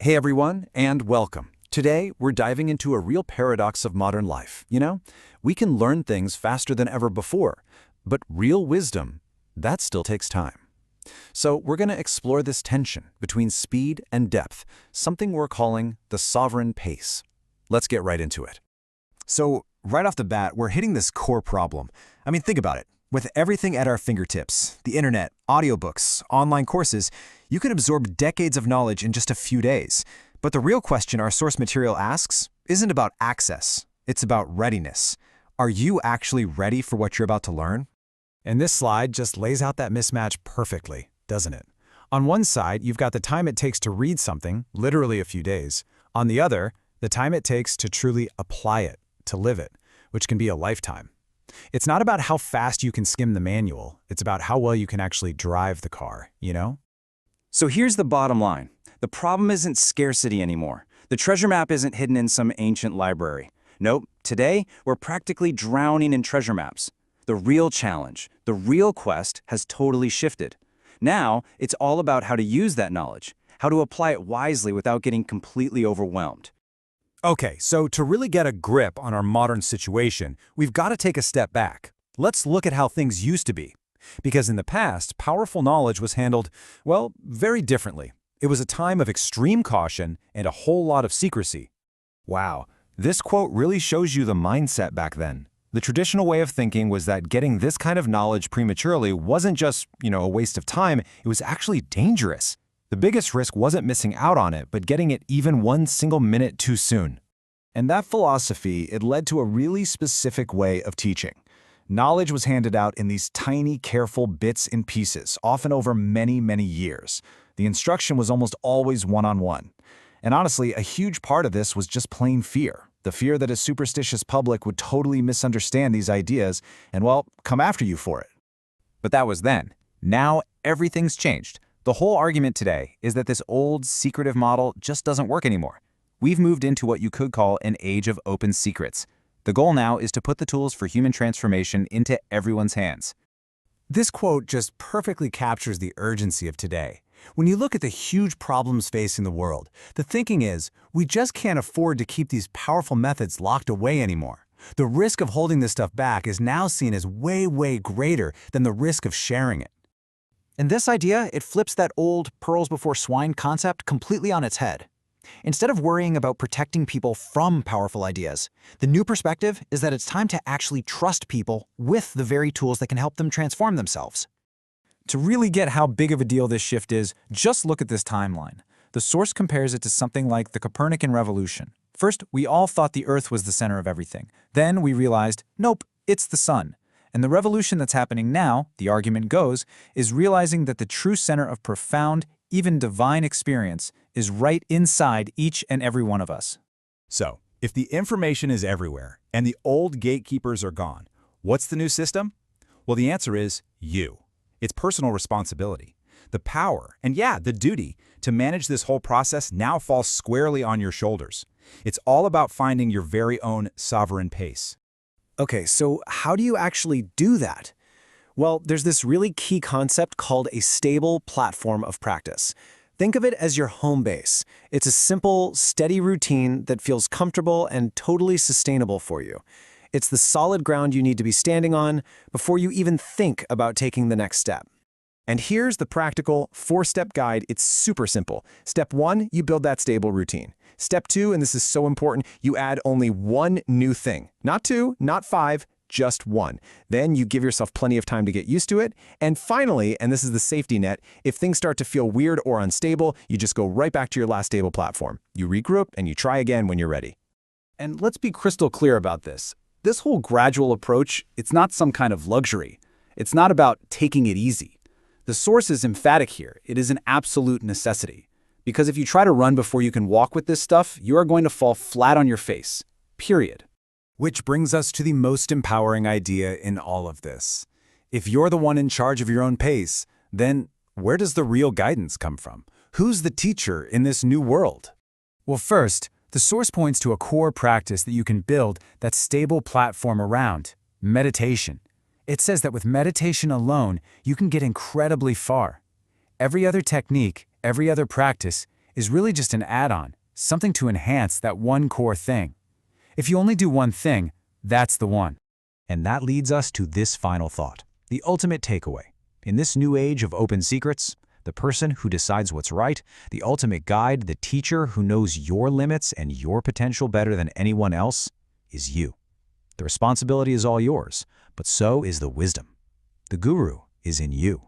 Hey everyone, and welcome. Today, we're diving into a real paradox of modern life. We can learn things faster than ever before, but real wisdom, that still takes time. So we're going to explore this tension between speed and depth, something we're calling the sovereign pace. Let's get right into it. So, right off the bat, we're hitting this core problem. Think about it. With everything at our fingertips, the internet, audiobooks, online courses, you can absorb decades of knowledge in just a few days. But the real question our source material asks isn't about access, it's about readiness. Are you actually ready for what you're about to learn? And this slide just lays out that mismatch perfectly, doesn't it? On one side, you've got the time it takes to read something, literally a few days. On the other, the time it takes to truly apply it, to live it, which can be a lifetime. It's not about how fast you can skim the manual, it's about how well you can actually drive the car, So here's the bottom line. The problem isn't scarcity anymore. The treasure map isn't hidden in some ancient library. Nope, today we're practically drowning in treasure maps. The real challenge, the real quest has totally shifted. Now, it's all about how to use that knowledge, how to apply it wisely without getting completely overwhelmed. Okay, so to really get a grip on our modern situation, we've got to take a step back. Let's look at how things used to be. Because in the past, powerful knowledge was handled, well, very differently. It was a time of extreme caution and a whole lot of secrecy. Wow, this quote really shows you the mindset back then. The traditional way of thinking was that getting this kind of knowledge prematurely wasn't just, a waste of time, it was actually dangerous. The biggest risk wasn't missing out on it, but getting it even one single minute too soon. And that philosophy, it led to a really specific way of teaching. Knowledge was handed out in these tiny, careful bits and pieces, often over many, many years. The instruction was almost always one-on-one. And honestly, a huge part of this was just plain fear. The fear that a superstitious public would totally misunderstand these ideas and, come after you for it. But that was then. Now, everything's changed. The whole argument today is that this old, secretive model just doesn't work anymore. We've moved into what you could call an age of open secrets. The goal now is to put the tools for human transformation into everyone's hands. This quote just perfectly captures the urgency of today. When you look at the huge problems facing the world, the thinking is, we just can't afford to keep these powerful methods locked away anymore. The risk of holding this stuff back is now seen as way, way greater than the risk of sharing it. And this idea, it flips that old pearls before swine concept completely on its head. Instead of worrying about protecting people from powerful ideas, the new perspective is that it's time to actually trust people with the very tools that can help them transform themselves. To really get how big of a deal this shift is, just look at this timeline. The source compares it to something like the Copernican revolution. First, we all thought the Earth was the center of everything. Then we realized, nope, it's the sun. And the revolution that's happening now, the argument goes, is realizing that the true center of profound, even divine experience is right inside each and every one of us. So, if the information is everywhere and the old gatekeepers are gone, what's the new system? Well, the answer is you. It's personal responsibility. The power, and the duty, to manage this whole process now falls squarely on your shoulders. It's all about finding your very own sovereign pace. Okay, so how do you actually do that? Well, there's this really key concept called a stable platform of practice. Think of it as your home base. It's a simple, steady routine that feels comfortable and totally sustainable for you. It's the solid ground you need to be standing on before you even think about taking the next step. And here's the practical 4-step guide. It's super simple. Step 1, you build that stable routine. Step 2, and this is so important, you add only one new thing. Not 2, not 5, just 1. Then you give yourself plenty of time to get used to it. And finally, and this is the safety net, if things start to feel weird or unstable, you just go right back to your last stable platform. You regroup and you try again when you're ready. And let's be crystal clear about this. This whole gradual approach, it's not some kind of luxury. It's not about taking it easy. The source is emphatic here. It is an absolute necessity. Because if you try to run before you can walk with this stuff, you are going to fall flat on your face. Period. Which brings us to the most empowering idea in all of this. If you're the one in charge of your own pace, then where does the real guidance come from? Who's the teacher in this new world? Well, first, the source points to a core practice that you can build that stable platform around: meditation. It says that with meditation alone, you can get incredibly far. Every other technique, every other practice, is really just an add-on, something to enhance that one core thing. If you only do one thing, that's the one. And that leads us to this final thought, the ultimate takeaway. In this new age of open secrets, the person who decides what's right, the ultimate guide, the teacher who knows your limits and your potential better than anyone else, is you. The responsibility is all yours, but so is the wisdom. The guru is in you.